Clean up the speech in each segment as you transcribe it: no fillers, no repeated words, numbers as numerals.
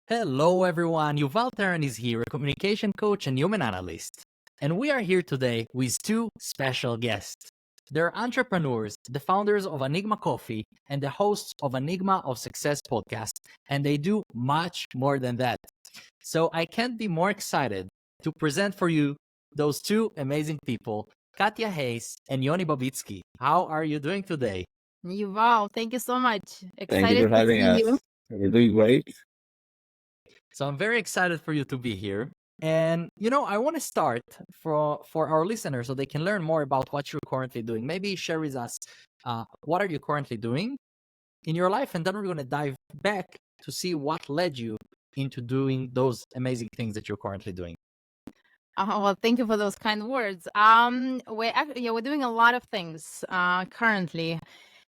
Hello, everyone. Yuval Teren is here, a communication coach and human analyst. And we are here today with two special guests. They're entrepreneurs, the founders of Enigma Coffee, and the hosts of Enigma of Success podcast. And they do much more than that. So I can't be more excited to present for you those two amazing people, Katia Hayes and Yoni Babitsky. How are you doing today? Yuval, thank you so much. Thank you for Excited to having see you. us. You're doing great. So I'm very excited for you to be here. And I want to start for our listeners so they can learn more about what you're currently doing. Maybe share with us what are you currently doing in your life, and then we're going to dive back to see what led you into doing those amazing things that you're currently doing. Well, thank you for those kind words. We're doing a lot of things currently.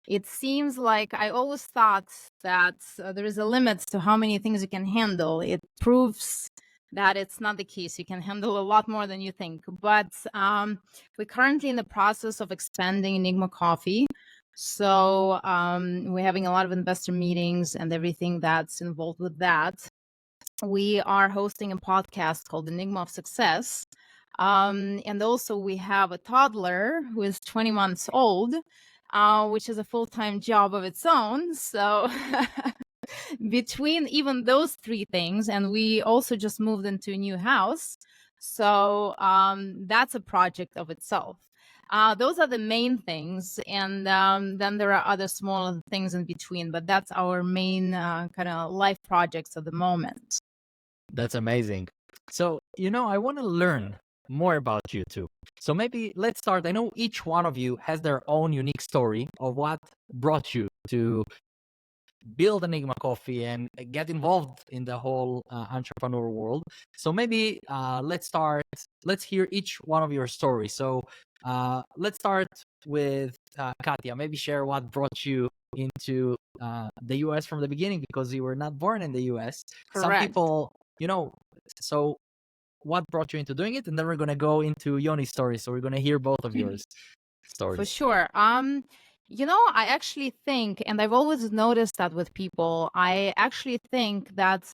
It seems like I always thought that there is a limit to how many things you can handle. It proves that it's not the case. You can handle a lot more than you think. But we're currently in the process of expanding Enigma Coffee. So we're having a lot of investor meetings and everything that's involved with that. We are hosting a podcast called Enigma of Success. And also we have a toddler who is 20 months old, which is a full-time job of its own. So between even those three things, and we also just moved into a new house. So that's a project of itself. Those are the main things. And then there are other smaller things in between, but that's our main kind of life projects at the moment. That's amazing. So, I want to learn more about you two. So maybe let's start. I know each one of you has their own unique story of what brought you to build Enigma Coffee and get involved in the whole entrepreneur world. So maybe let's hear each one of your stories. So let's start with Katia. Maybe share what brought you into the US from the beginning, because you were not born in the US. Some Correct. people, so what brought you into doing it? And then we're going to go into Yoni's story. So we're going to hear both of yours stories. For sure. I actually think, and I've always noticed that with people, I actually think that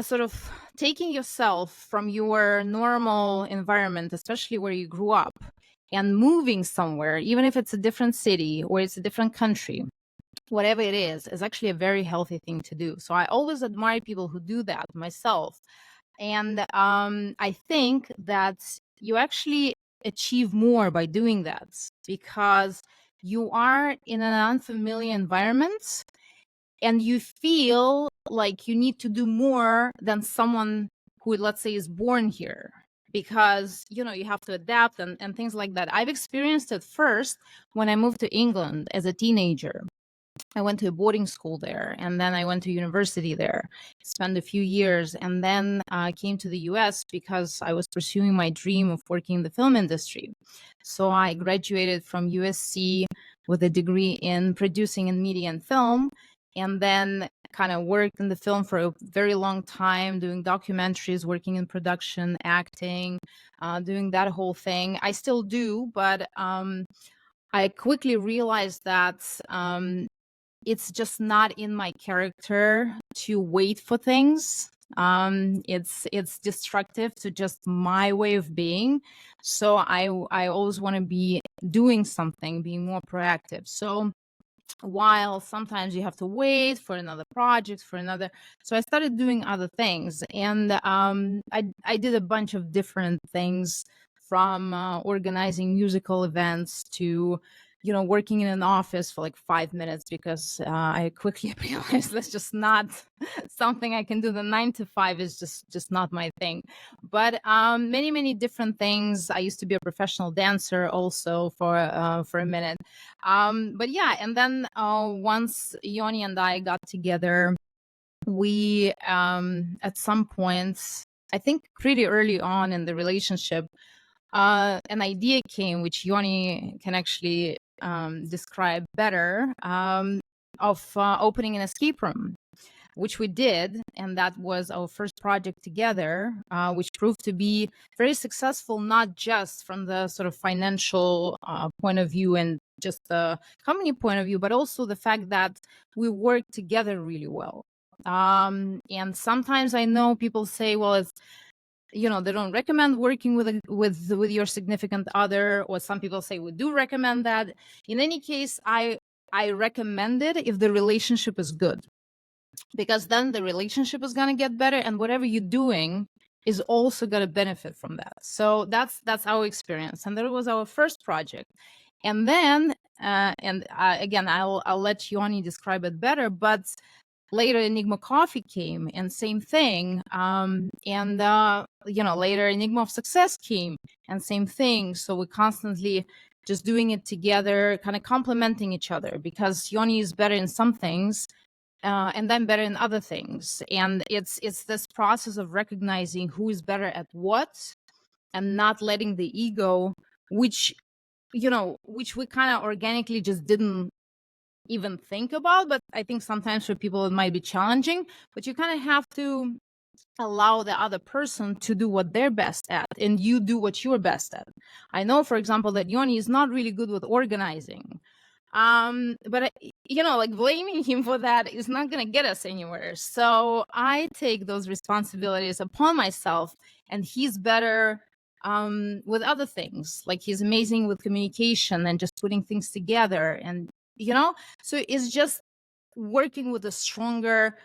sort of taking yourself from your normal environment, especially where you grew up, and moving somewhere, even if it's a different city or it's a different country, whatever it is actually a very healthy thing to do. So I always admire people who do that myself. And I think that you actually achieve more by doing that, because you are in an unfamiliar environment and you feel like you need to do more than someone who, let's say, is born here, because you have to adapt and things like that. I've experienced it first when I moved to England as a teenager. I went to a boarding school there, and then I went to university there, spent a few years, and then came to the US because I was pursuing my dream of working in the film industry. So I graduated from USC with a degree in producing in media and film, and then kind of worked in the film for a very long time, doing documentaries, working in production, acting, doing that whole thing. I still do, but I quickly realized that it's just not in my character to wait for things. It's destructive to just my way of being. So I always want to be doing something, being more proactive. So while sometimes you have to wait for another project, so I started doing other things, and I did a bunch of different things, from organizing musical events to working in an office for like 5 minutes, because I quickly realized that's just not something I can do. The 9 to 5 is just not my thing. But many different things. I used to be a professional dancer also for a minute. But yeah, and then once Yoni and I got together, we at some point, I think pretty early on in the relationship, an idea came, which Yoni can actually describe better, of opening an escape room, which we did. And that was our first project together, which proved to be very successful, not just from the sort of financial point of view and just the company point of view, but also the fact that we worked together really well. And sometimes I know people say, well, it's, they don't recommend working with your significant other, or some people say we do recommend that. In any case, I recommend it if the relationship is good, because then the relationship is going to get better, and whatever you're doing is also going to benefit from that. So that's our experience, and that was our first project. And then again, I'll let Yoni describe it better, but later Enigma Coffee came, and same thing. Later Enigma of Success came, and same thing. So we constantly just doing it together, kind of complementing each other, because Yoni is better in some things, and then better in other things. And it's this process of recognizing who is better at what, and not letting the ego, which we kind of organically just didn't even think about. But I think sometimes for people it might be challenging, but you kind of have to allow the other person to do what they're best at, and you do what you're best at. I know, for example, that Yoni is not really good with organizing, but like blaming him for that is not going to get us anywhere. So I take those responsibilities upon myself, and he's better with other things. Like, he's amazing with communication and just putting things together, and so it's just working with a stronger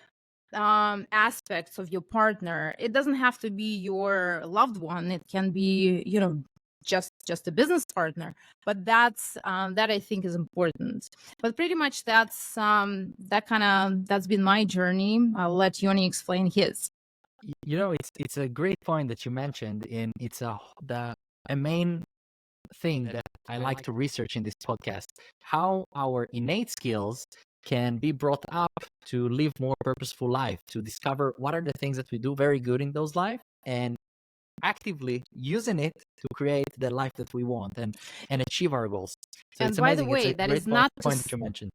aspects of your partner. It doesn't have to be your loved one. It can be just a business partner, but that's that I think is important. But pretty much that's been my journey. I'll let Yoni explain his. It's a great point that you mentioned, and it's a main thing that I like to research in this podcast: how our innate skills can be brought up to live more purposeful life, to discover what are the things that we do very good in those life, and actively using it to create the life that we want and achieve our goals. So and it's by amazing. the way, it's a that great is not point that you mentioned.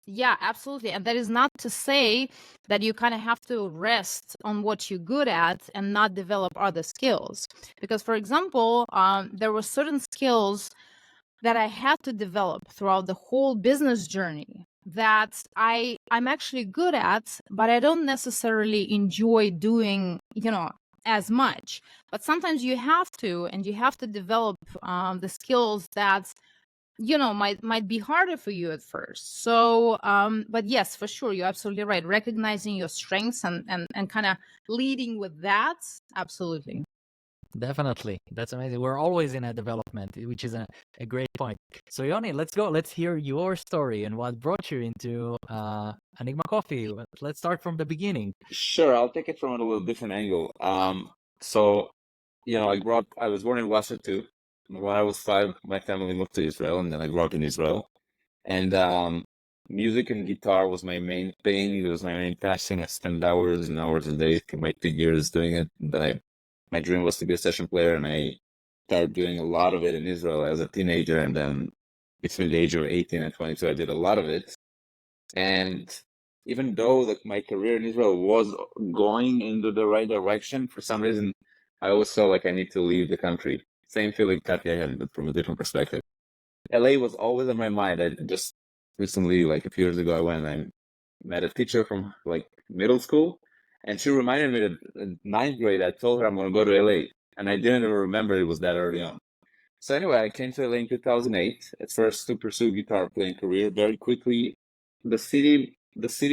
Yeah, absolutely. And that is not to say that you kind of have to rest on what you're good at and not develop other skills. Because, for example, there were certain skills that I had to develop throughout the whole business journey that I'm actually good at, but I don't necessarily enjoy doing, as much. But sometimes you have to, and you have to develop the skills that might be harder for you at first. So but yes, for sure, you're absolutely right, recognizing your strengths and kind of leading with that. Absolutely. Definitely. That's amazing. We're always in a development, which is a great point. So Yoni, let's go. Let's hear your story and what brought you into Enigma Coffee. Let's start from the beginning. Sure, I'll take it from a little different angle. So, I was born in Russia too. When I was 5, my family moved to Israel, and then I grew up in Israel. And music and guitar was my main thing. It was my main passion. I spent hours and hours a day through my 2 years doing it. But my dream was to be a session player, and I started doing a lot of it in Israel as a teenager. And then between the age of 18 and 22, I did a lot of it. And even though my career in Israel was going into the right direction, for some reason, I always felt like I need to leave the country. Same feeling Katia had, but from a different perspective. LA was always in my mind. I just recently, like a few years ago, I went and I met a teacher from middle school, and she reminded me that in 9th grade, I told her I'm going to go to LA, and I didn't even remember it was that early on. So anyway, I came to LA in 2008 at first to pursue guitar playing career. Very quickly, the city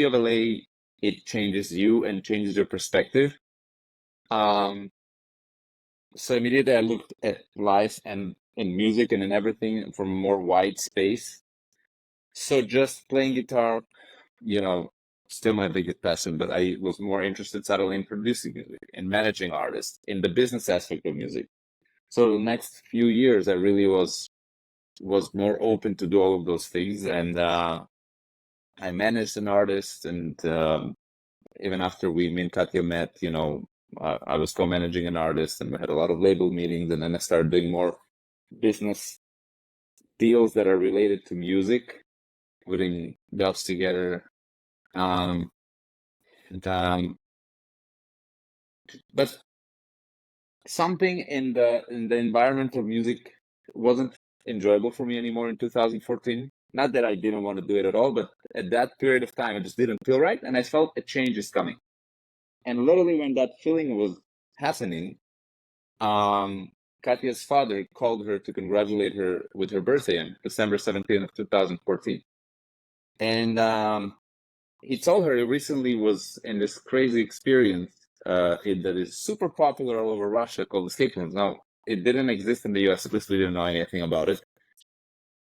of LA, it changes you and changes your perspective. So immediately I looked at life and in music and in everything from a more wide space. So just playing guitar, still my biggest passion, but I was more interested suddenly in producing music and managing artists in the business aspect of music. So the next few years, I really was more open to do all of those things, and I managed an artist, and even after me and Katia met, I was co-managing an artist, and we had a lot of label meetings, and then I started doing more business deals that are related to music, putting jobs together. And, but something in the environment of music wasn't enjoyable for me anymore in 2014. Not that I didn't want to do it at all, but at that period of time, it just didn't feel right. And I felt a change is coming. And literally when that feeling was happening, Katia's father called her to congratulate her with her birthday on December 17th of 2014. And he told her he recently was in this crazy experience that is super popular all over Russia called escape rooms. Now, it didn't exist in the US, at least we didn't know anything about it.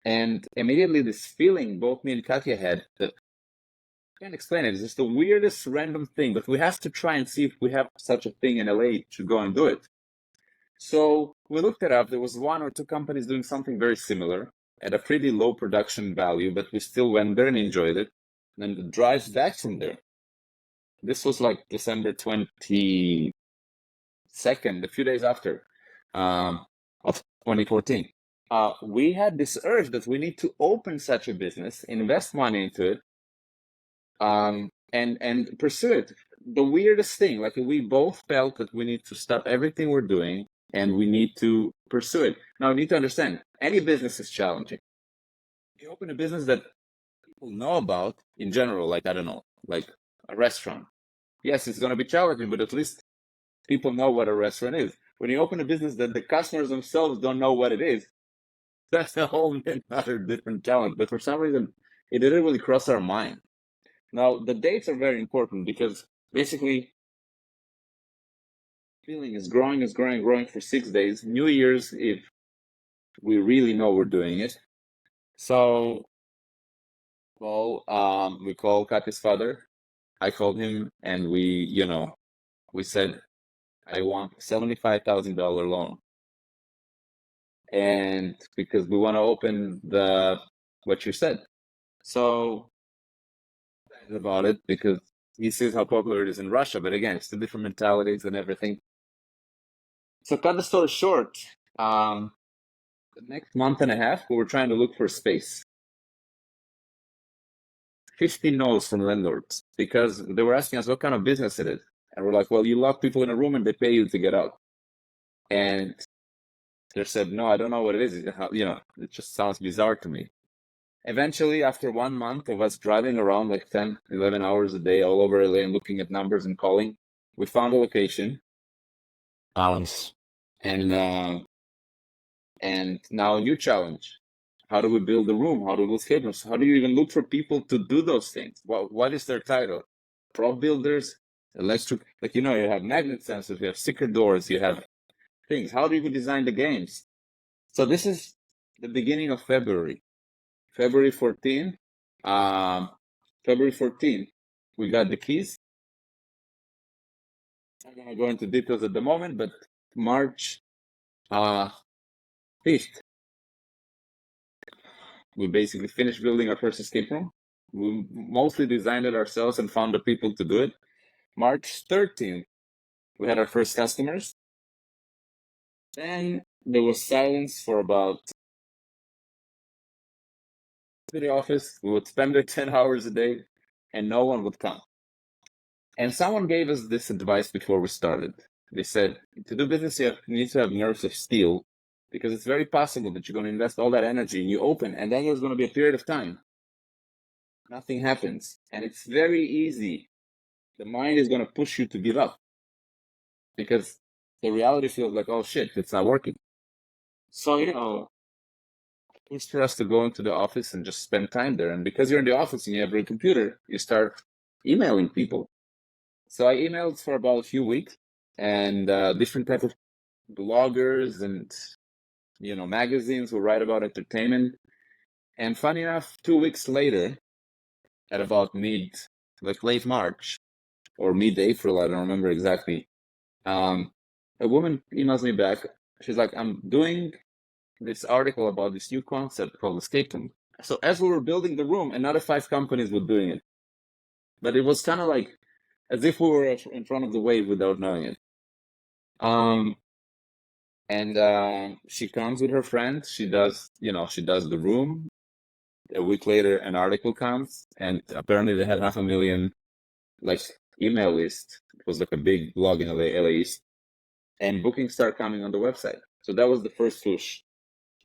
And immediately this feeling both me and Katia had that I can't explain it. It's just the weirdest random thing, but we have to try and see if we have such a thing in LA to go and do it. So we looked it up. There was one or two companies doing something very similar at a pretty low production value, but we still went there and enjoyed it. And then the drive back from there. This was like December 22nd, a few days after of 2014. We had this urge that we need to open such a business, invest money into it, and pursue it. The weirdest thing, like we both felt that we need to stop everything we're doing and we need to pursue it. Now, you need to understand, any business is challenging. You open a business that people know about in general, like, I don't know, like a restaurant. Yes, it's going to be challenging, but at least people know what a restaurant is. When you open a business that the customers themselves don't know what it is, that's a whole another different challenge. But for some reason, it didn't really cross our mind. Now, the dates are very important because basically, feeling is growing for 6 days. New Year's Eve, we really know we're doing it. So, well, we called Kati's father. I called him and we said, I want $75,000 loan. And because we want to open what you said. So, about it because he sees how popular it is in Russia, but again, it's the different mentalities and everything. So cut the story short, the next month and a half, we were trying to look for space. 50 no's from landlords because they were asking us what kind of business it is. And we're like, well, you lock people in a room and they pay you to get out. And they said, no, I don't know what it is. It just sounds bizarre to me. Eventually, after 1 month of us driving around like 10, 11 hours a day all over LA and looking at numbers and calling, we found a location. And now a new challenge. How do we build a room? How do we build escape rooms? How do you even look for people to do those things? What is their title? Prop builders, electric, you have magnet sensors, you have secret doors, you have things. How do you design the games? So this is the beginning of February. February 14, we got the keys. I'm not going to go into details at the moment, but March 5th, we basically finished building our first escape room. We mostly designed it ourselves and found the people to do it. March 13th, we had our first customers. Then there was silence for about the office. We would spend there 10 hours a day and no one would come. And someone gave us this advice before we started. They said, to do business, you need to have nerves of steel because it's very possible that you're going to invest all that energy and you open, and then there's going to be a period of time. Nothing happens. And it's very easy. The mind is going to push you to give up because the reality feels like, oh shit, it's not working. So, it's for us to go into the office and just spend time there. And because you're in the office and you have your computer, you start emailing people. So I emailed for about a few weeks and different type of bloggers and, magazines will write about entertainment. And funny enough, 2 weeks later, at about late March or mid-April, I don't remember exactly, a woman emails me back. She's like, I'm doing this article about this new concept called escape room. So as we were building the room, another 5 companies were doing it. But it was kind of like as if we were in front of the wave without knowing it. And she comes with her friend. She does the room. A week later, an article comes, and apparently they had 500,000 email list. It was like a big blog in LA East, and bookings start coming on the website. So that was the first push.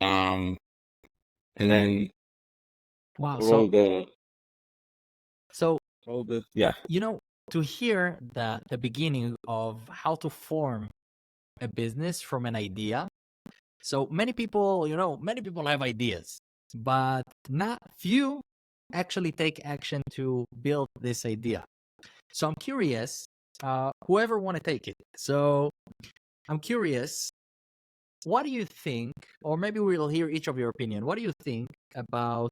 And then Wow. or all the So yeah. to hear the beginning of how to form a business from an idea. So many people, many people have ideas, but not few actually take action to build this idea. So I'm curious, whoever want to take it. So I'm curious, what do you think, or maybe we'll hear each of your opinion. What do you think about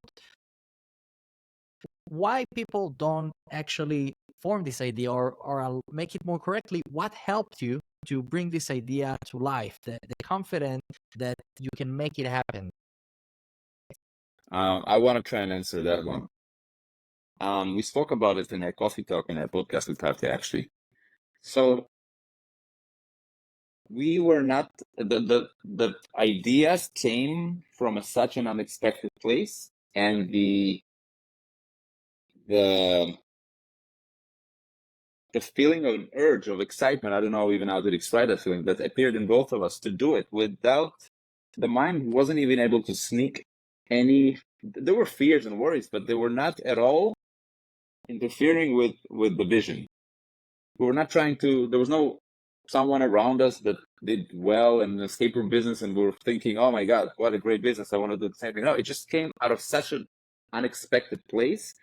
why people don't actually form this idea, or I'll make it more correctly, what helped you to bring this idea to life, the confidence that you can make it happen? I want to try and answer that one. We spoke about it in a coffee talk in a podcast with Katia, actually. So we were not the ideas came from such an unexpected place, and the feeling of an urge of excitement, I don't know even how to describe that feeling, that appeared in both of us to do it without the mind wasn't even able to sneak any. There were fears and worries, but they were not at all interfering with the vision. We were not trying to. There was no someone around us that did well in the escape room business, and we were thinking, "Oh my God, what a great business! I want to do the same thing." No, it just came out of such an unexpected place,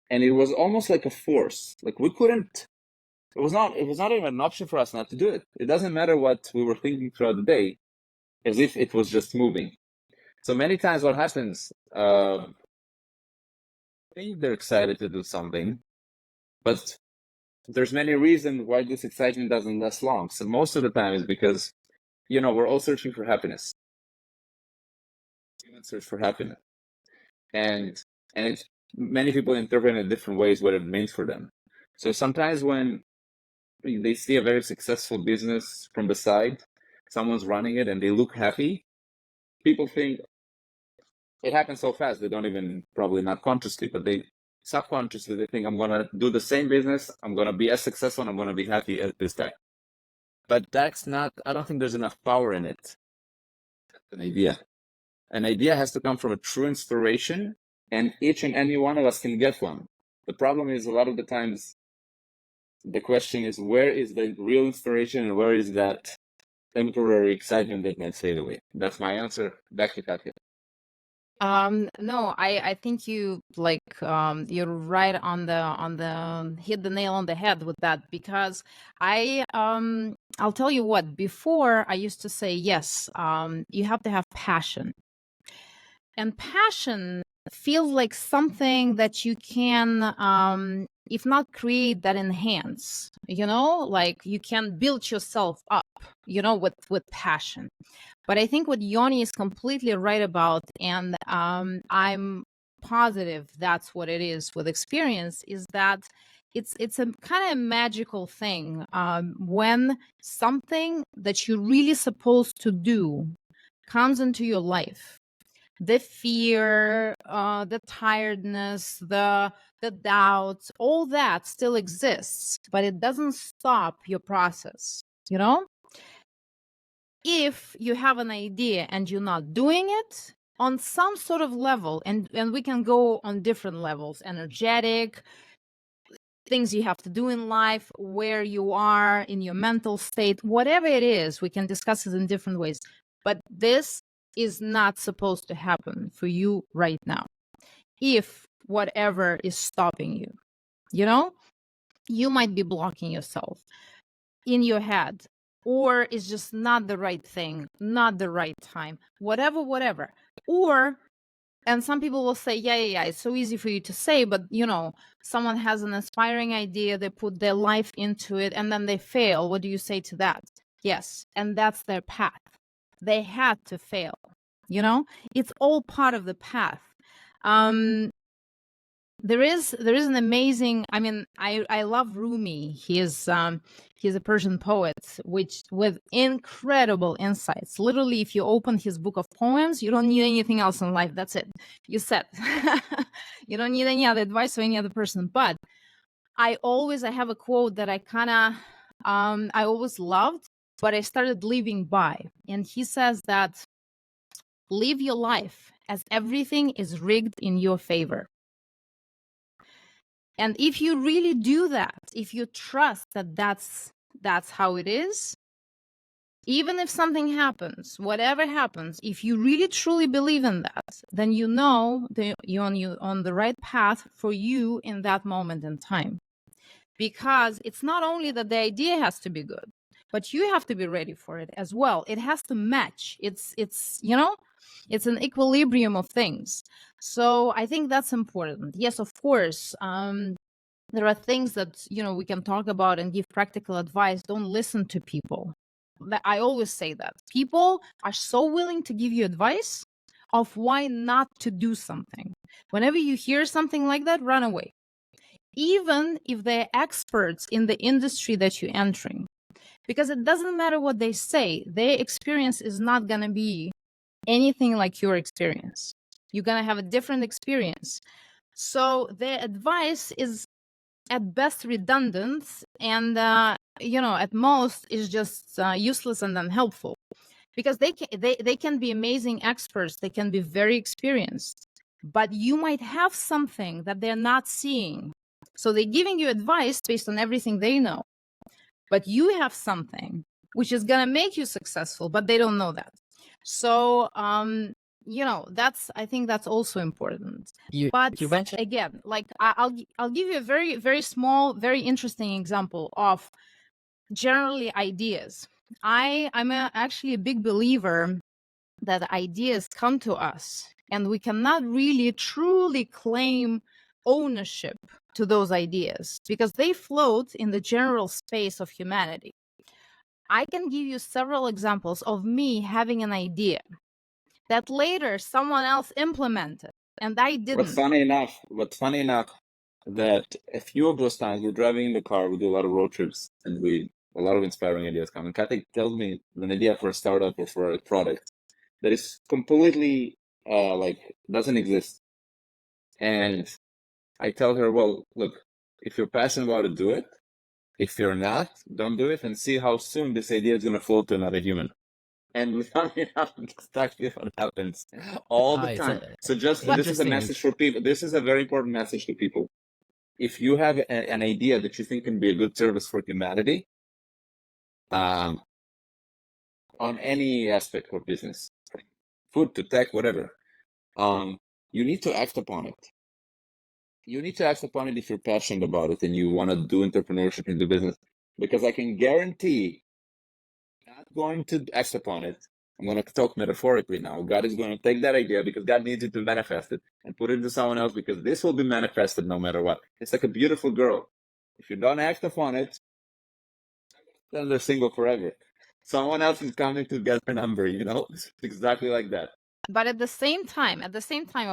and it was almost like a force. Like we couldn't. It was not even an option for us not to do it. It doesn't matter what we were thinking throughout the day, as if it was just moving. So many times what happens, think they're excited to do something, but there's many reasons why this excitement doesn't last long. So most of the time is because, we're all searching for happiness. Humans search for happiness. And it's, many people interpret in different ways what it means for them. So sometimes when they see a very successful business from the side, someone's running it and they look happy, people think it happens so fast. They don't even, probably not consciously, but they subconsciously, they think I'm going to do the same business. I'm going to be as successful and I'm going to be happy as this guy. But that's not, I don't think there's enough power in it. An idea has to come from a true inspiration, and each and any one of us can get one. The problem is a lot of the times the question is, where is the real inspiration and where is that temporary excitement that can fade away? That's my answer. Back to Katia. No, I think you you're right on the hit the nail on the head with that, because I'll tell you what, before I used to say, yes, you have to have passion. And passion feels like something that you can, if not create, that enhance, like you can build yourself up, with passion. But I think what Yoni is completely right about, and I'm positive that's what it is with experience, is that it's a kind of magical thing, when something that you're really supposed to do comes into your life. The fear, the tiredness, the doubts, all that still exists, but it doesn't stop your process, If you have an idea and you're not doing it on some sort of level, and we can go on different levels, energetic, things you have to do in life, where you are in your mental state, whatever it is, we can discuss it in different ways. But this is not supposed to happen for you right now. If whatever is stopping you, you might be blocking yourself in your head, or it's just not the right thing, not the right time, whatever. And some people will say, yeah, it's so easy for you to say, but someone has an inspiring idea, they put their life into it, and then they fail. What do you say to that? Yes, and that's their path. They had to fail. It's all part of the path. There is an amazing, I love Rumi. He's a Persian poet, which with incredible insights. Literally, if you open his book of poems, you don't need anything else in life. That's it. You set. You don't need any other advice or any other person. But I have a quote that I kind of I always loved, but I started living by. And he says that live your life as everything is rigged in your favor. And if you really do that, if you trust that that's how it is, even if something happens, whatever happens, if you really truly believe in that, then you know that you're on the right path for you in that moment in time. Because it's not only that the idea has to be good, but you have to be ready for it as well. It has to match. It's it's an equilibrium of things. So I think that's important. Yes, of course. There are things that we can talk about and give practical advice. Don't listen to people. I always say that people are so willing to give you advice of why not to do something. Whenever you hear something like that, run away. Even if they're experts in the industry that you're entering, because it doesn't matter what they say, their experience is not going to be anything like your experience. You're going to have a different experience. So their advice is at best redundant, and at most is just useless and unhelpful, because they can be amazing experts, they can be very experienced, but you might have something that they're not seeing. So they're giving you advice based on everything they know, but you have something which is going to make you successful, but they don't know that. So I think that's also important. But you mentioned again, like I'll give you a very, very small, very interesting example of generally ideas. I'm actually a big believer that ideas come to us and we cannot really truly claim ownership to those ideas because they float in the general space of humanity. I can give you several examples of me having an idea that later someone else implemented and I didn't. What's funny enough that a few of those times we're driving in the car, we do a lot of road trips, and a lot of inspiring ideas come. And Katia tells me an idea for a startup or for a product that is completely doesn't exist. And I tell her, well, look, if you're passionate about it, do it. If you're not, don't do it, and see how soon this idea is going to float to another human. And funny enough, that's actually what happens all the time. So this is a message for people. This is a very important message to people. If you have an idea that you think can be a good service for humanity, on any aspect of business, from food to tech, whatever, you need to act upon it. You need to act upon it if you're passionate about it and you want to do entrepreneurship and do business, because I can guarantee not going to act upon it. I'm going to talk metaphorically now. God is going to take that idea because God needs it to manifest it and put it into someone else, because this will be manifested no matter what. It's like a beautiful girl. If you don't act upon it, then they're single forever. Someone else is coming to get her number, It's exactly like that. But at the same time, I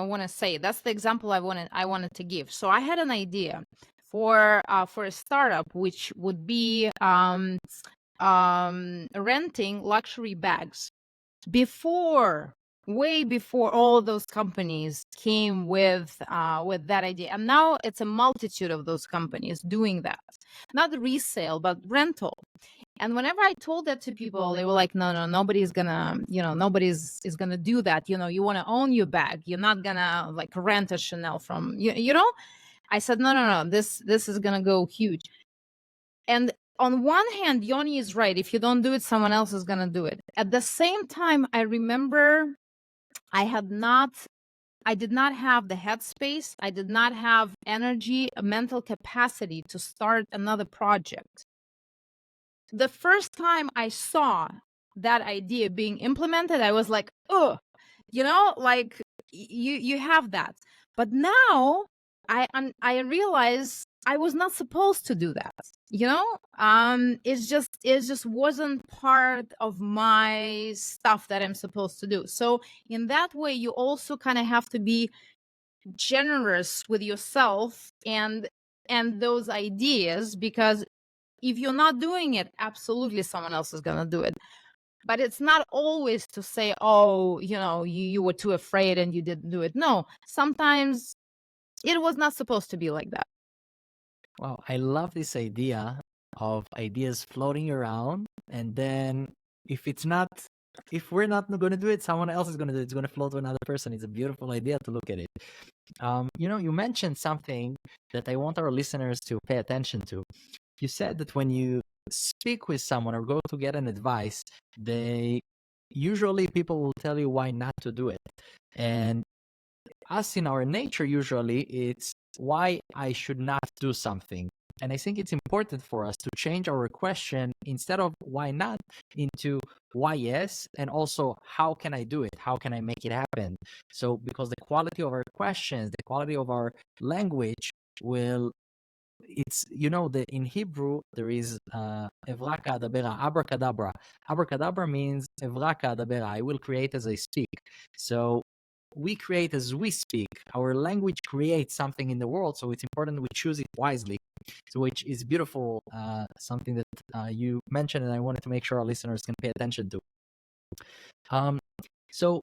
want to say that's the example I wanted to give. So I had an idea for a startup which would be renting luxury bags way before all those companies came with that idea. And now it's a multitude of those companies doing that, not resale but rental. And whenever I told that to people, they were like, no, nobody's gonna do that. You want to own your bag. You're not gonna like rent a Chanel from I said, no, this is gonna go huge. And on one hand, Yoni is right. If you don't do it, someone else is going to do it. At the same time, I remember I did not have the headspace. I did not have energy, a mental capacity to start another project. The first time I saw that idea being implemented, I was like, oh, like you have that. But now I realize I was not supposed to do that. It just wasn't part of my stuff that I'm supposed to do. So in that way, you also kind of have to be generous with yourself and those ideas, because if you're not doing it, absolutely someone else is going to do it. But it's not always to say, oh, you were too afraid and you didn't do it. No, sometimes it was not supposed to be like that. Wow, I love this idea of ideas floating around, and then if it's not if we're not going to do it, someone else is going to do it. It's going to flow to another person. It's a beautiful idea to look at it. You mentioned something that I want our listeners to pay attention to. You said that when you speak with someone or go to get an advice, usually people will tell you why not to do it. And us in our nature, usually it's why I should not do something. And I think it's important for us to change our question instead of why not into why yes, and also how can I do it? How can I make it happen? So because the quality of our questions, the quality of our language will, it's, in Hebrew there is evraka adabera, abracadabra. Abracadabra means evraka adabera, I will create as I speak. So we create as we speak. Our language creates something in the world, so it's important we choose it wisely. So, which is beautiful, something that you mentioned, and I wanted to make sure our listeners can pay attention to. So,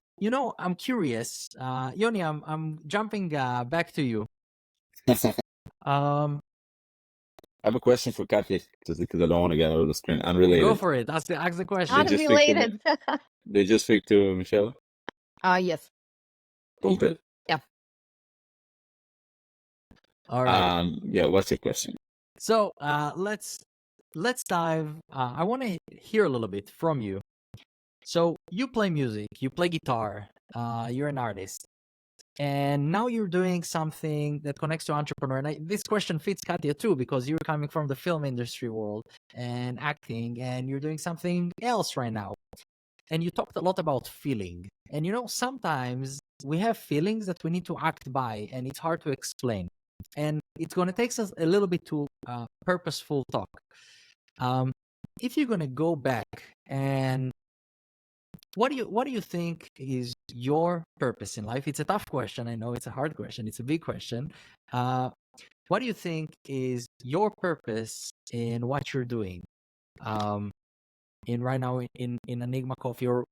I'm curious, Yoni, I'm jumping back to you. I have a question for Katia, just because I don't want to get out of the screen. Unrelated. Go for it. Ask the question. Unrelated. Did you speak to Michelle? Yes. Good. Yeah. All right. Yeah. What's your question? So let's dive. I want to hear a little bit from you. So you play music, you play guitar, you're an artist, and now you're doing something that connects to entrepreneur. And this question fits Katia too, because you're coming from the film industry world and acting, and you're doing something else right now. And you talked a lot about feeling. And sometimes we have feelings that we need to act by, and it's hard to explain. And it's going to take us a little bit to purposeful talk. If you're going to go back, and what do you think is your purpose in life? It's a tough question. I know it's a hard question. It's a big question. What do you think is your purpose in what you're doing? In right now in Enigma Coffee, or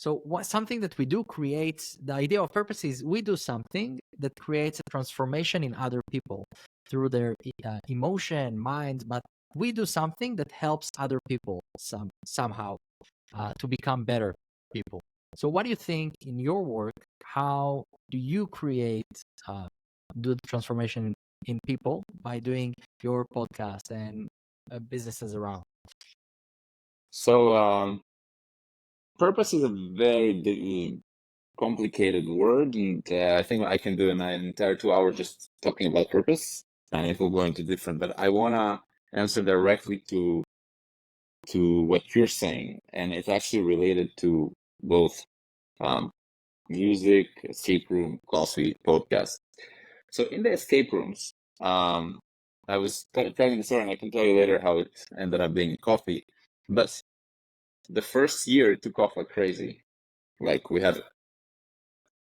so something that we do creates, the idea of purpose is we do something that creates a transformation in other people through their emotion, minds, but we do something that helps other people somehow to become better people. So what do you think in your work, how do you do the transformation in people by doing your podcast and businesses around? So, purpose is a very complicated word, and I think I can do an entire 2 hours just talking about purpose, and it will go into different. But I wanna answer directly to what you're saying, and it's actually related to both music, escape room, coffee, podcast. So in the escape rooms, I was telling the story, and I can tell you later how it ended up being coffee. But the first year it took off like crazy. Like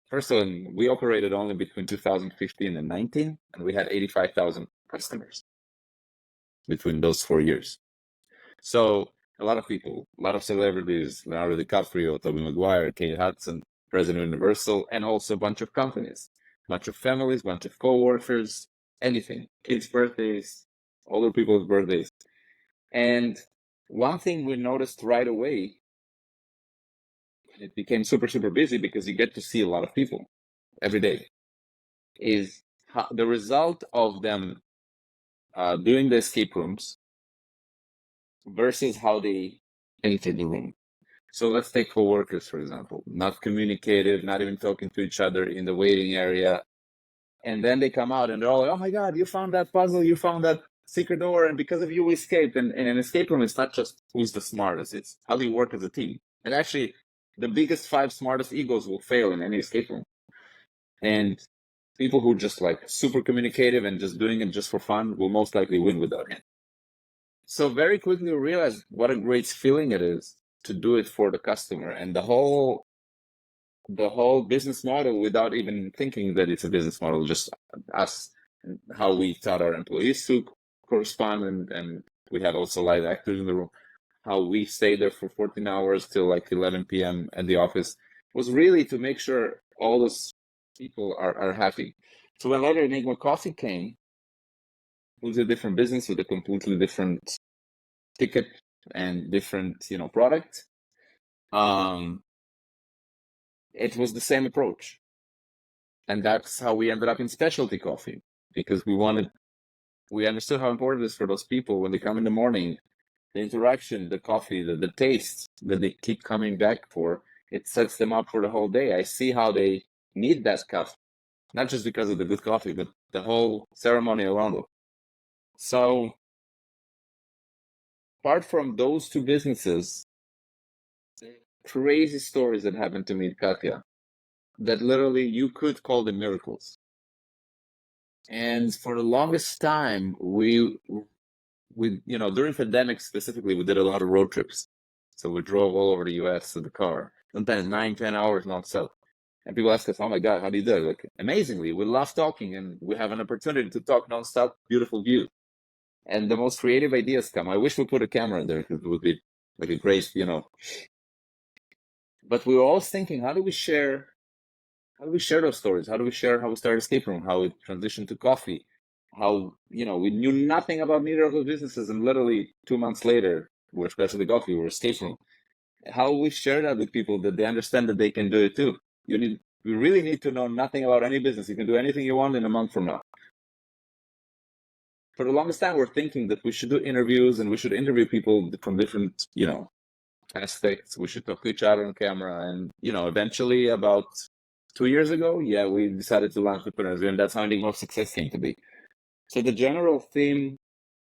first of all, we operated only between 2015 and 19, and we had 85,000 customers between those 4 years. So a lot of people, a lot of celebrities, Leonardo DiCaprio, Tobey Maguire, Kate Hudson, President of Universal, and also a bunch of companies, a bunch of families, a bunch of co-workers, anything, kids' birthdays, older people's birthdays. And one thing we noticed right away, it became super, super busy because you get to see a lot of people every day, is the result of them doing the escape rooms versus how they entered the room. So let's take co-workers, for example, not communicative, not even talking to each other in the waiting area. And then they come out and they're all like, oh my God, you found that puzzle, you found that secret door, and because of you, we escaped. And in an escape room, it's not just who's the smartest, it's how do you work as a team. And actually, the biggest 5 smartest egos will fail in any escape room. And people who just like super communicative and just doing it just for fun will most likely win without him. So very quickly we realized what a great feeling it is to do it for the customer, and the whole business model, without even thinking that it's a business model, just us, how we taught our employees to correspond, and we had also live actors in the room, how we stayed there for 14 hours till like 11 p.m. at the office, was really to make sure all those people are happy. So when later Enigma Coffee came, it was a different business with a completely different ticket and different, product. it was the same approach. And that's how we ended up in specialty coffee, because we understood how important it is for those people when they come in the morning, the interaction, the coffee, the taste that they keep coming back for, it sets them up for the whole day. I see how they need that cup, not just because of the good coffee, but the whole ceremony around it. So apart from those two businesses, crazy stories that happened to me in Katia that literally you could call them miracles. And for the longest time, we during pandemic specifically, we did a lot of road trips. So we drove all over the US in the car, sometimes 9-10 hours nonstop. And people ask us, "Oh my God, how do you do it?" Like, amazingly, we love talking and we have an opportunity to talk nonstop, beautiful view. And the most creative ideas come. I wish we put a camera in there because it would be like a great, But we were always thinking, how do we share those stories? How do we share how we started escape room, how we transitioned to coffee, how, we knew nothing about neither of those businesses, and literally 2 months later, we're specialty coffee, we're escape room. How we share that with people that they understand that they can do it too. We really need to know nothing about any business. You can do anything you want in a month from now. For the longest time, we're thinking that we should do interviews and we should interview people from different, aspects. We should talk to each other on camera. And, eventually about 2 years ago, we decided to launch entrepreneurs, and that's how Enigma of Success came to be. So the general theme,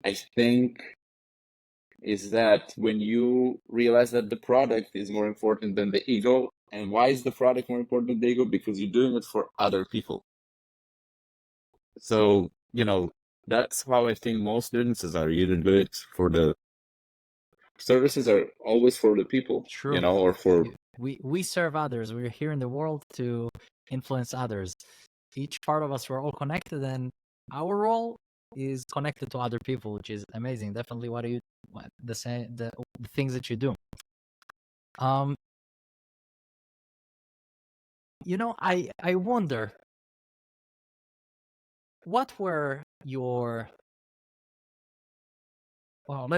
I think, is that when you realize that the product is more important than the ego, and why is the product more important than the ego? Because you're doing it for other people. So, that's how I think most businesses are. You do it for the services are always for the people, True. or for we serve others. We're here in the world to influence others. Each part of us, we're all connected, and our role is connected to other people, which is amazing. Definitely the things that you do. I wonder, what were your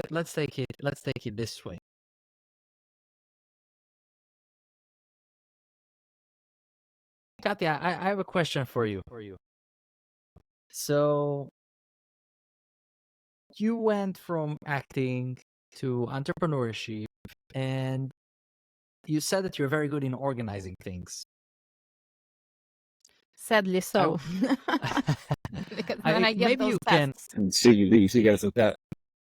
let's take it this way. Katia, I have a question for you. So you went from acting to entrepreneurship, and you said that you're very good in organizing things. Sadly so. Because then I get maybe those you can tests.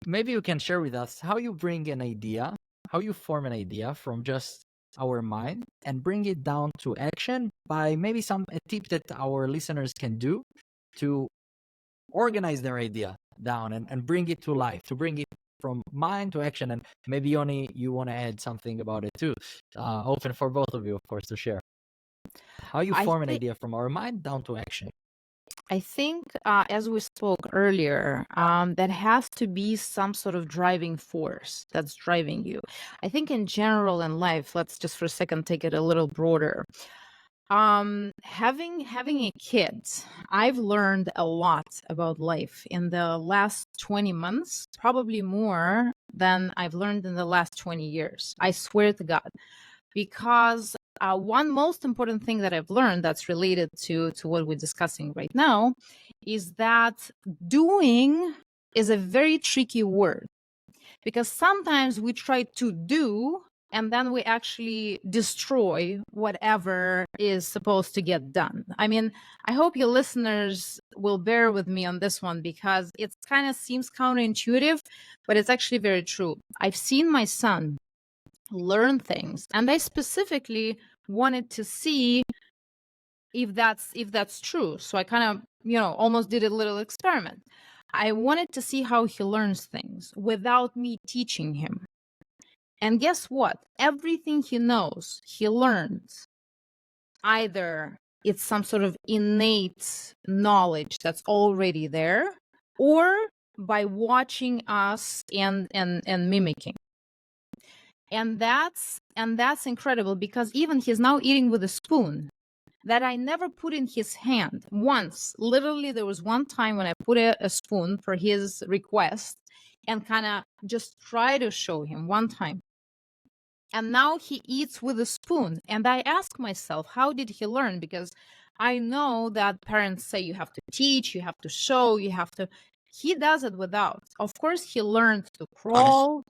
maybe you can share with us how you bring an idea, how you form an idea from just our mind and bring it down to action by maybe a tip that our listeners can do to organize their idea down and bring it to life, to bring it from mind to action. And maybe, Yoni, you want to add something about it too. Open for both of you, of course, to share how you form an idea from our mind down to action. I think, as we spoke earlier, that has to be some sort of driving force that's driving you. I think in general in life, let's just for a second take it a little broader. Having a kid, I've learned a lot about life in the last 20 months, probably more than I've learned in the last 20 years. I swear to God. Because one most important thing that I've learned that's related to what we're discussing right now is that doing is a very tricky word, because sometimes we try to do and then we actually destroy whatever is supposed to get done. I mean, I hope your listeners will bear with me on this one, because it kind of seems counterintuitive, but it's actually very true. I've seen my son learn things, and I specifically wanted to see if that's true. So I kind of, almost did a little experiment. I wanted to see how he learns things without me teaching him. And guess what? Everything he knows, he learns. Either it's some sort of innate knowledge that's already there, or by watching us and mimicking. And that's incredible, because even he's now eating with a spoon that I never put in his hand once. Literally, there was one time when I put a spoon for his request and kind of just try to show him one time. And now he eats with a spoon. And I ask myself, how did he learn? Because I know that parents say you have to teach, you have to show, you have to. He does it without. Of course, he learned to crawl,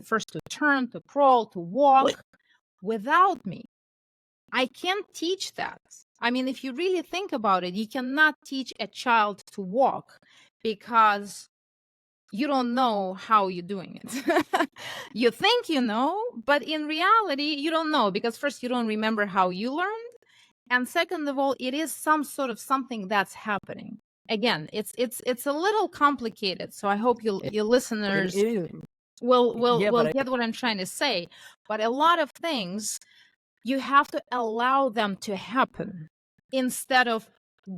first to turn, to crawl, to walk without me. I can't teach that. I mean, if you really think about it, you cannot teach a child to walk because you don't know how you're doing it. You think you know, but in reality, you don't know because first, you don't remember how you learned. And second of all, it is some sort of something that's happening. Again, it's a little complicated. So I hope your listeners will get what I'm trying to say. But a lot of things, you have to allow them to happen instead of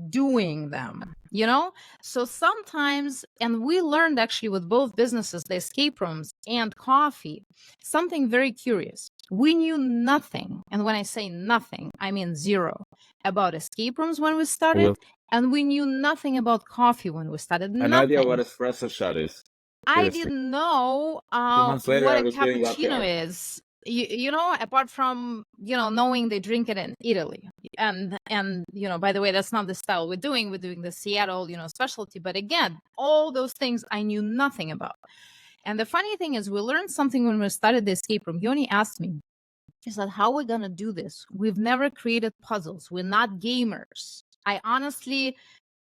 doing them, you know? So sometimes, and we learned actually with both businesses, the escape rooms and coffee, something very curious. We knew nothing. And when I say nothing, I mean zero about escape rooms when we started. And we knew nothing about coffee when we started. No idea what espresso shot is. I didn't know months later, what I a was doing cappuccino is. You know, apart from, you know, knowing they drink it in Italy. And you know, by the way, that's not the style we're doing the Seattle, you know, specialty. But again, all those things I knew nothing about. And the funny thing is, we learned something when we started the escape room. Yoni asked me, he said, how are we going to do this? We've never created puzzles. We're not gamers. I honestly,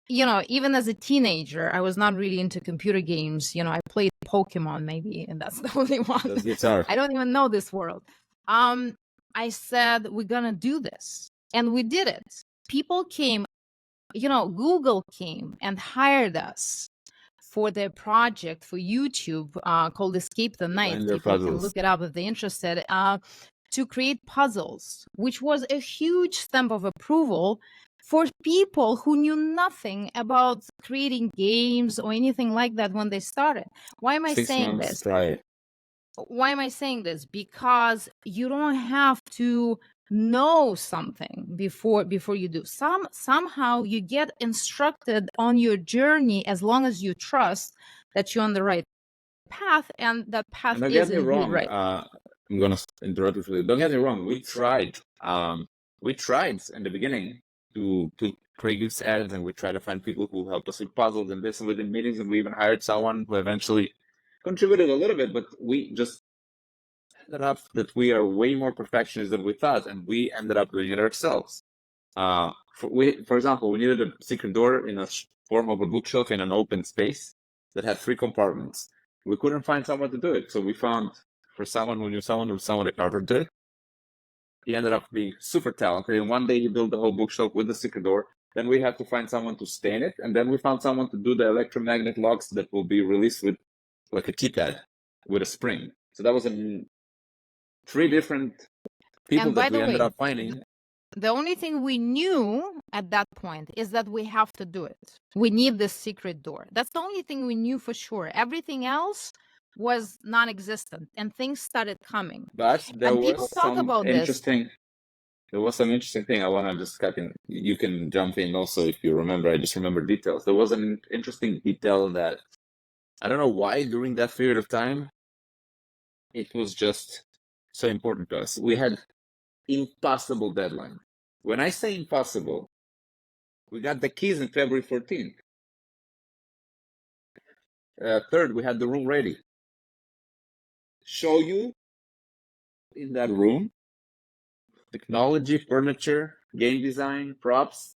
you know, even as a teenager, I was not really into computer games. You know, I played Pokemon maybe, and that's the only one. I don't even know this world. I said, we're going to do this. And we did it. People came, you know, Google came and hired us for their project for YouTube called Escape the Night. People can look it up if they're interested. To create puzzles, which was a huge stamp of approval for people who knew nothing about creating games or anything like that when they started. Why am I saying this? Why am I saying this? Because you don't have to know something before you do. Somehow you get instructed on your journey as long as you trust that you're on the right path, and that path is indeed right. I'm gonna interrupt you for this. Don't get me wrong. We tried. We tried in the beginning to create these ads, and we tried to find people who helped us with puzzles and this and within meetings, and we even hired someone who eventually contributed a little bit. But we just ended up that we are way more perfectionists than we thought, and we ended up doing it ourselves. For example, we needed a secret door in a form of a bookshelf in an open space that had 3 compartments. We couldn't find someone to do it, so we found for someone who knew someone that covered it. He ended up being super talented, and one day he built the whole bookshelf with the secret door. Then we had to find someone to stain it, and then we found someone to do the electromagnet locks that will be released with like a keypad with a spring. So that was 3 different people that we ended up finding. The only thing we knew at that point is that we have to do it. We need this secret door. That's the only thing we knew for sure. Everything else was non-existent, and things started coming. But there was some interesting. This. There was some interesting thing I want to just cut in. You can jump in also if you remember. I just remember details. There was an interesting detail that I don't know why during that period of time it was just so important to us. We had impossible deadline. When I say impossible, we got the keys on February 14th. Third, we had the room ready. Show you in that room technology, furniture, game design, props.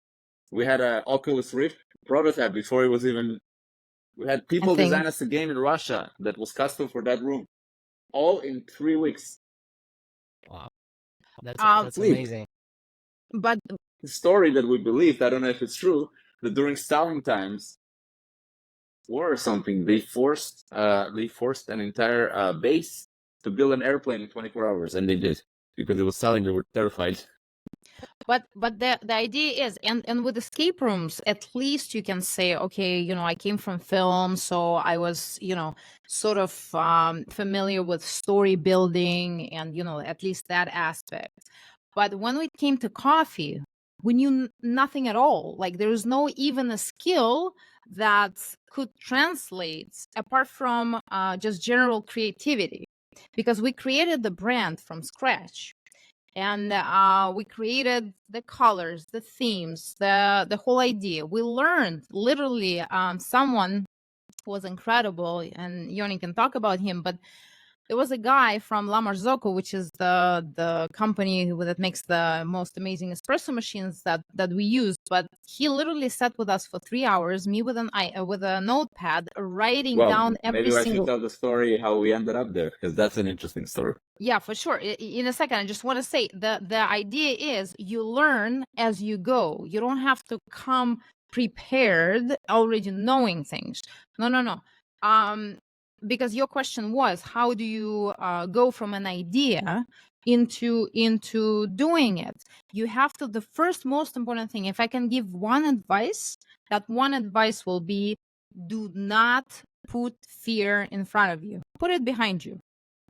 We had an Oculus Rift prototype before it was even. We had people design us a game in Russia that was custom for that room, all in 3 weeks. Wow, that's amazing. But the story that we believed, I don't know if it's true, that during Stalin times, war or something, they forced an entire base to build an airplane in 24 hours, and they did because it was Stalin. They were terrified. But the idea is, and with escape rooms, at least you can say, okay, you know, I came from film, so I was, you know, sort of familiar with story building and, you know, at least that aspect. But when it came to coffee, we knew nothing at all. Like there was no even a skill that could translate apart from just general creativity. because we created the brand from scratch. And we created the colors, the themes, the whole idea. We learned literally. Someone was incredible, and Yoni can talk about him, but there was a guy from La Marzocco, which is the company that makes the most amazing espresso machines that we use. But he literally sat with us for 3 hours, me with a notepad, writing down every maybe I should single. tell the story how we ended up there, because that's an interesting story. Yeah, for sure. In a second, I just want to say the idea is you learn as you go. You don't have to come prepared, already knowing things. No. Because your question was, how do you go from an idea into doing it? You have to. The first most important thing, if I can give one advice, that one advice will be: do not put fear in front of you. Put it behind you.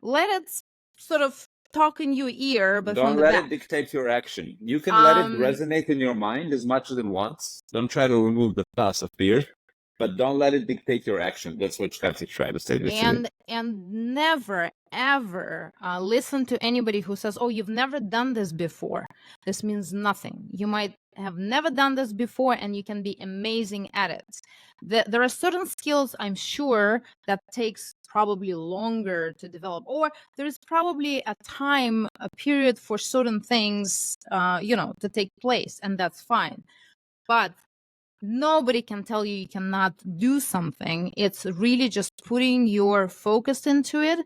Let it sort of talk in your ear, but Don't from the let back. it dictate your action. You can let it resonate in your mind as much as it wants. Don't try to remove the thoughts of fear, but don't let it dictate your action. That's what Katia tried to say. And never ever listen to anybody who says, "Oh, you've never done this before." This means nothing. You might have never done this before, and you can be amazing at it. There are certain skills, I'm sure, that takes probably longer to develop, or there is probably a period for certain things, to take place, and that's fine. But nobody can tell you cannot do something. It's really just putting your focus into it,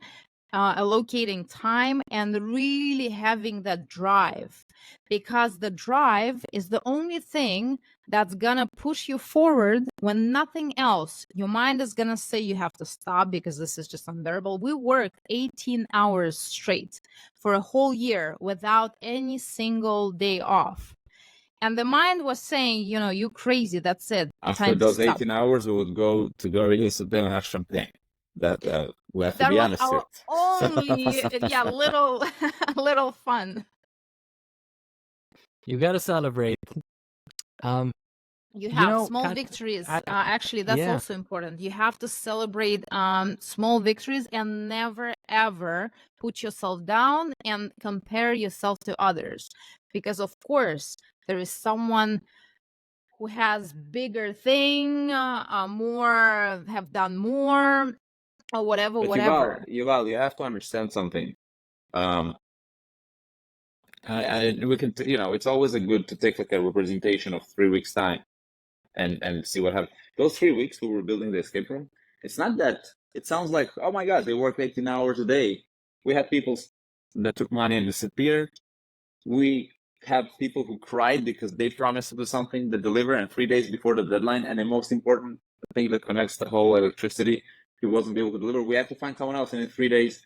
allocating time, and really having that drive, because the drive is the only thing that's gonna push you forward when nothing else. Your mind is gonna say you have to stop because this is just unbearable. We worked 18 hours straight for a whole year without any single day off. And the mind was saying, you crazy, that's it. After those 18 hours, we would go to really sit down and have champagne. That we have to be honest our with. only, little fun. You gotta celebrate. You have small Kat, victories. Actually, that's also important. You have to celebrate small victories and never, ever put yourself down and compare yourself to others. Because, of course, there is someone who has bigger thing, have done more, or whatever. Yuval, you have to understand something. We can, it's always good to take like a representation of 3 weeks time and see what happens. Those 3 weeks we were building the escape room, it's not that, it sounds like, oh my God, they work 18 hours a day. We had people that took money and disappeared. We have people who cried because they promised to do something to deliver, and 3 days before the deadline, and the most important thing that connects the whole electricity, he wasn't able to deliver. We had to find someone else, and in 3 days,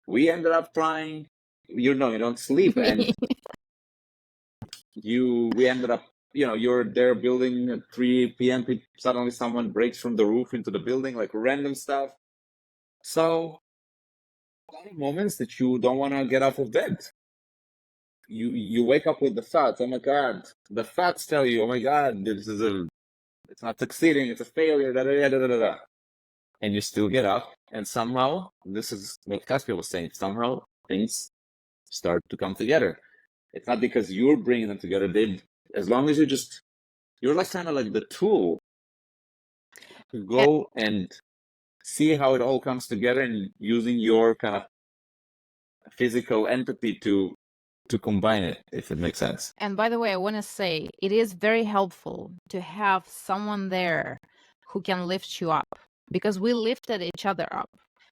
we ended up trying. You don't sleep, and we ended up, you're there building at 3 p.m. Suddenly someone breaks from the roof into the building, like random stuff. So a lot of moments that you don't want to get out of bed. You wake up with the thoughts, oh my God. The thoughts tell you, oh my God, it's not succeeding, it's a failure, da da da da da da. And you still get up, and somehow, this is what Katia was saying, somehow things start to come together. It's not because you're bringing them together. As long as you're like kind of like the tool to go and see how it all comes together, and using your kind of physical entity to combine it, if it makes sense. And by the way, I want to say it is very helpful to have someone there who can lift you up, because we lifted each other up.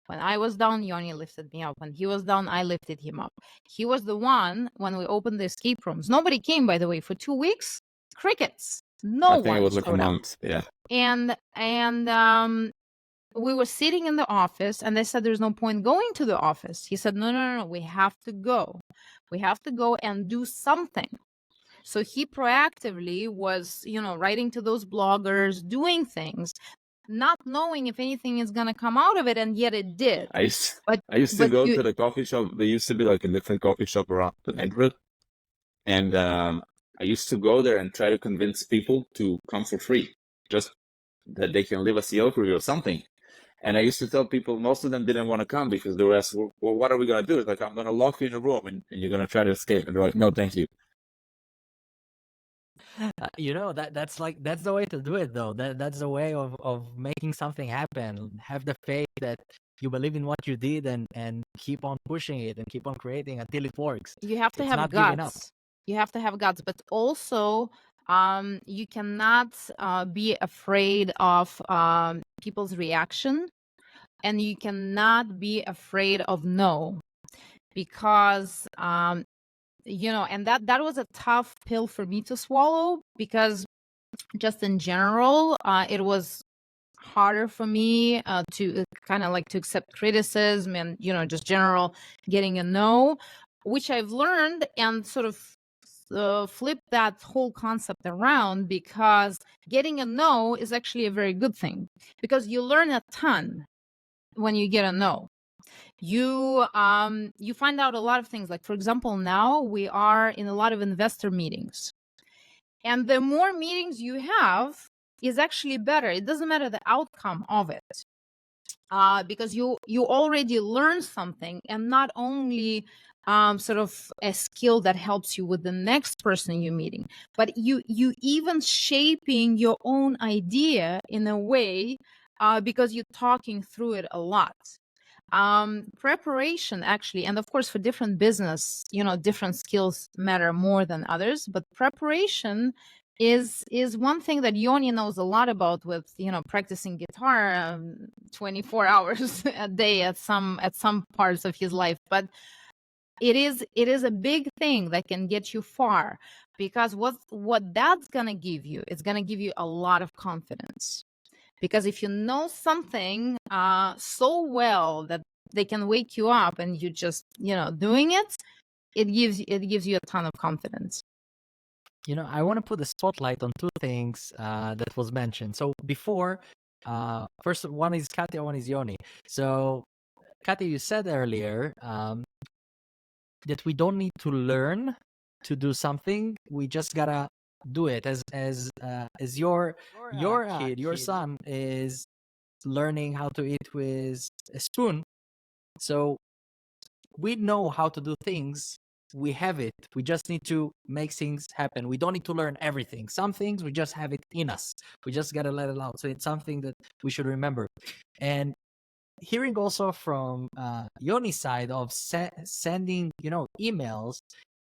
When I was down, Yoni lifted me up. When he was down, I lifted him up. He was the one when we opened the escape rooms. Nobody came, by the way, for 2 weeks. Crickets. I think it was like a month. Yeah. And we were sitting in the office, and they said there's no point going to the office. He said, no, we have to go. We have to go and do something. So he proactively was, writing to those bloggers, doing things, not knowing if anything is going to come out of it, and yet it did. I used to go to the coffee shop. There used to be like a different coffee shop around the neighborhood. And I used to go there and try to convince people to come for free, just that they can leave a CEO review or something. And I used to tell people, most of them didn't want to come because they were asked, well, what are we going to do? It's like, I'm going to lock you in a room and you're going to try to escape. And they're like, no, thank you. That's the way to do it, though. That's the way of making something happen. Have the faith that you believe in what you did, and keep on pushing it and keep on creating until it works. You have to It's have not giving up. guts. You have to have guts, but also you cannot be afraid of people's reaction, and you cannot be afraid of no, because and that was a tough pill for me to swallow, because just in general it was harder for me to kind of like to accept criticism, and just general getting a no, which I've learned and sort of flip that whole concept around, because getting a no is actually a very good thing, because you learn a ton when you get a no. You find out a lot of things. Like, for example, now we are in a lot of investor meetings, and the more meetings you have is actually better. It doesn't matter the outcome of it, because you already learn something, and not only sort of a skill that helps you with the next person you're meeting, but you even shaping your own idea in a way, because you're talking through it a lot. Preparation, actually, and of course for different business, different skills matter more than others, but preparation is one thing that Yoni knows a lot about, with practicing guitar 24 hours a day at some parts of his life. But it is a big thing that can get you far, because what that's gonna give you, it's gonna give you a lot of confidence. Because if you know something so well that they can wake you up, and you just doing it, it gives you a ton of confidence. I want to put the spotlight on two things that was mentioned. So before, first one is Katia, one is Yoni. So Katia, you said earlier that we don't need to learn to do something. We just gotta do it. As your kid, your son is learning how to eat with a spoon. So we know how to do things. We have it. We just need to make things happen. We don't need to learn everything. Some things we just have it in us. We just gotta let it out. So it's something that we should remember. And hearing also from Yoni's side of sending, emails,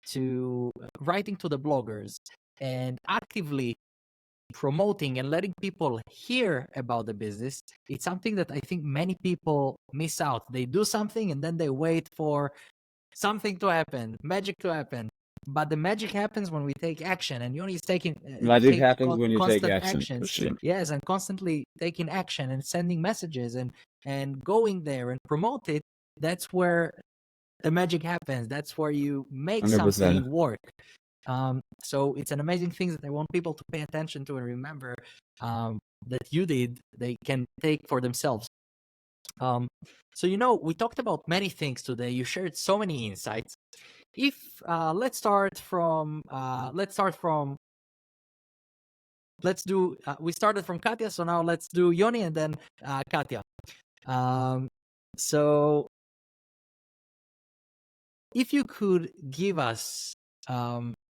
to writing to the bloggers, and actively promoting and letting people hear about the business, it's something that I think many people miss out. They do something and then they wait for something to happen, magic to happen. But the magic happens when we take action, and Yoni is taking Magic happens when you take constant action. actions. For sure. Yes, and constantly taking action and sending messages and going there and promote it. That's where the magic happens. That's where you make 100%. something work. So it's an amazing thing that I want people to pay attention to and remember that you did, they can take for themselves. So we talked about many things today. You shared so many insights. If let's start from we started from Katia, so now let's do Yoni and then Katia. So if you could give us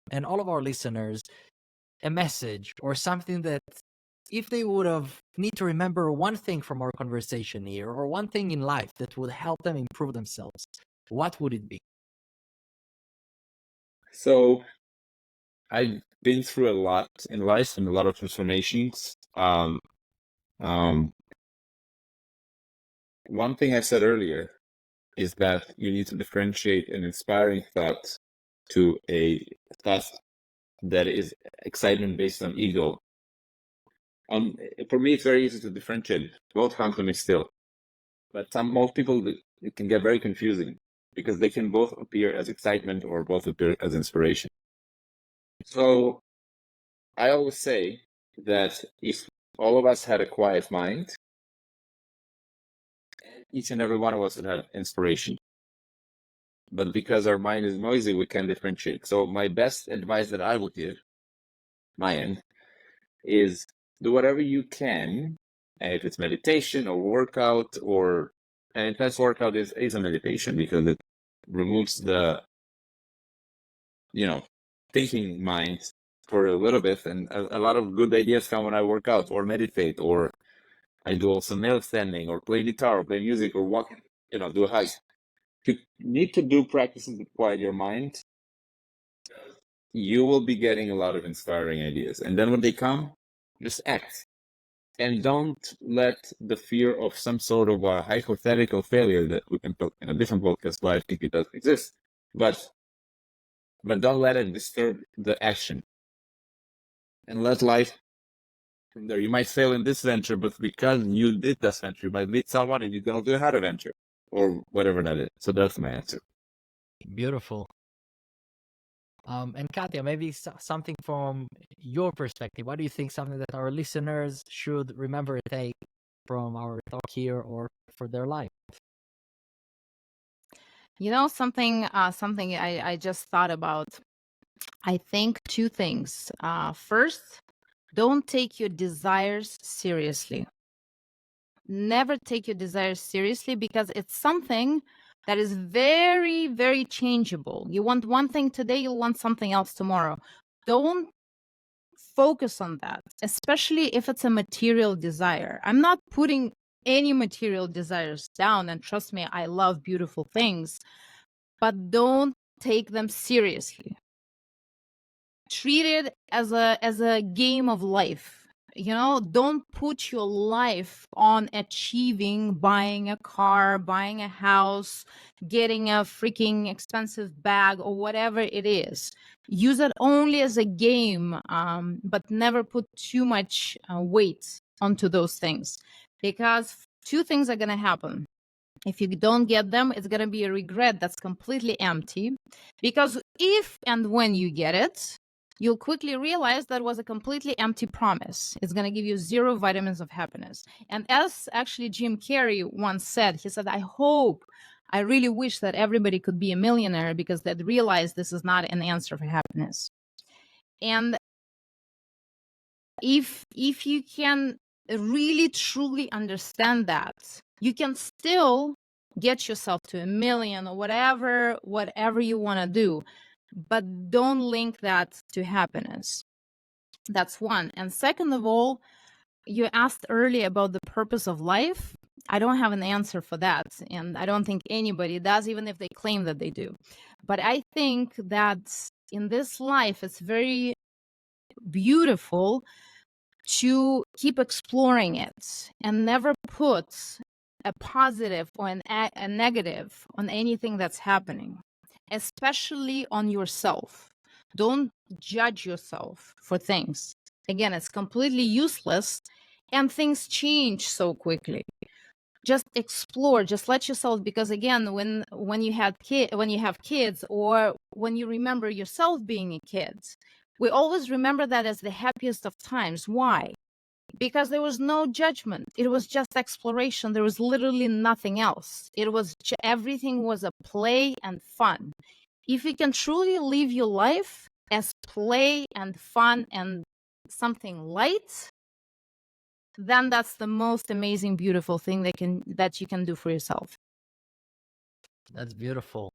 and all of our listeners a message or something that, if they would have need to remember one thing from our conversation here, or one thing in life that would help them improve themselves, what would it be? So I've been through a lot in life and a lot of transformations. One thing I said earlier is that you need to differentiate an inspiring thought to a thought that is excitement based on ego. For me, it's very easy to differentiate. Both come to me still. But most people, it can get very confusing, because they can both appear as excitement or both appear as inspiration. So I always say that if all of us had a quiet mind, each and every one of us would have inspiration. But because our mind is noisy, we can't differentiate. So my best advice that I would give, my end, is do whatever you can if it's meditation or workout, or an intense workout is a meditation because it removes the thinking mind for a little bit, and a lot of good ideas come when I work out or meditate, or I do also nail standing or play guitar or play music or walk, do a hike. You need to do practices to quiet your mind. You will be getting a lot of inspiring ideas, and then when they come, just act. And don't let the fear of some sort of a hypothetical failure that we can talk in a different podcast, but I think it doesn't exist. But don't let it disturb the action. And let life from there. You might fail in this venture, but because you did this venture, you might meet someone and you're going to do another venture or whatever that is. So that's my answer. Beautiful. And Katia, maybe something from your perspective. What do you think something that our listeners should remember and take from our talk here or for their life? Something I just thought about. I think two things. First, don't take your desires seriously. Never take your desires seriously, because it's something that is very, very changeable. You want one thing today, you'll want something else tomorrow. Don't focus on that, especially if it's a material desire. I'm not putting any material desires down, and trust me, I love beautiful things, but don't take them seriously. Treat it as a game of life. Don't put your life on achieving, buying a car, buying a house, getting a freaking expensive bag, or whatever it is. Use it only as a game, but never put too much weight onto those things, because two things are going to happen. If you don't get them, it's going to be a regret that's completely empty, because if and when you get it, you'll quickly realize that was a completely empty promise. It's going to give you 0 vitamins of happiness. And as actually Jim Carrey once said, he said, I really wish that everybody could be a millionaire, because they'd realize this is not an answer for happiness. And if you can really truly understand that, you can still get yourself to 1 million or whatever you want to do, but don't link that to happiness. That's one. And second of all, you asked earlier about the purpose of life. I don't have an answer for that, and I don't think anybody does, even if they claim that they do. But I think that in this life, it's very beautiful to keep exploring it and never put a positive or a negative on anything that's happening, especially on yourself. Don't judge yourself for things. Again, it's completely useless, and things change so quickly. Just explore, just let yourself, because again, when you have kids, or when you remember yourself being a kid, we always remember that as the happiest of times. Why? Because there was no judgment. It was just exploration. There was literally nothing else. Everything was a play and fun. If you can truly live your life as play and fun and something light, then that's the most amazing, beautiful thing that you can do for yourself. That's beautiful.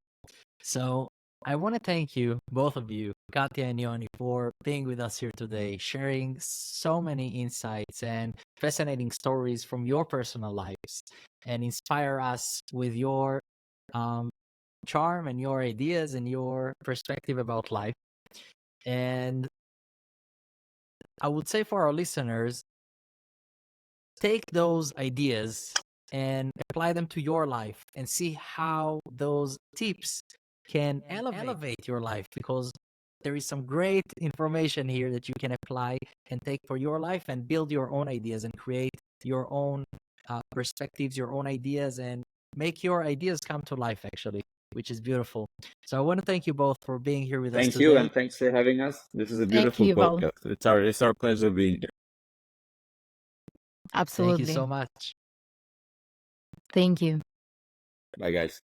So I want to thank you, both of you, Katia and Yoni, for being with us here today, sharing so many insights and fascinating stories from your personal lives, and inspire us with your charm and your ideas and your perspective about life. And I would say for our listeners, take those ideas and apply them to your life and see how those tips can elevate your life, because there is some great information here that you can apply and take for your life and build your own ideas and create your own perspectives, your own ideas, and make your ideas come to life, actually, which is beautiful. So I want to thank you both for being here with us today. Thank you, and thanks for having us. This is a beautiful Thank you, Yuval. podcast. It's our pleasure being here. Absolutely. Thank you so much. Thank you. Bye, guys.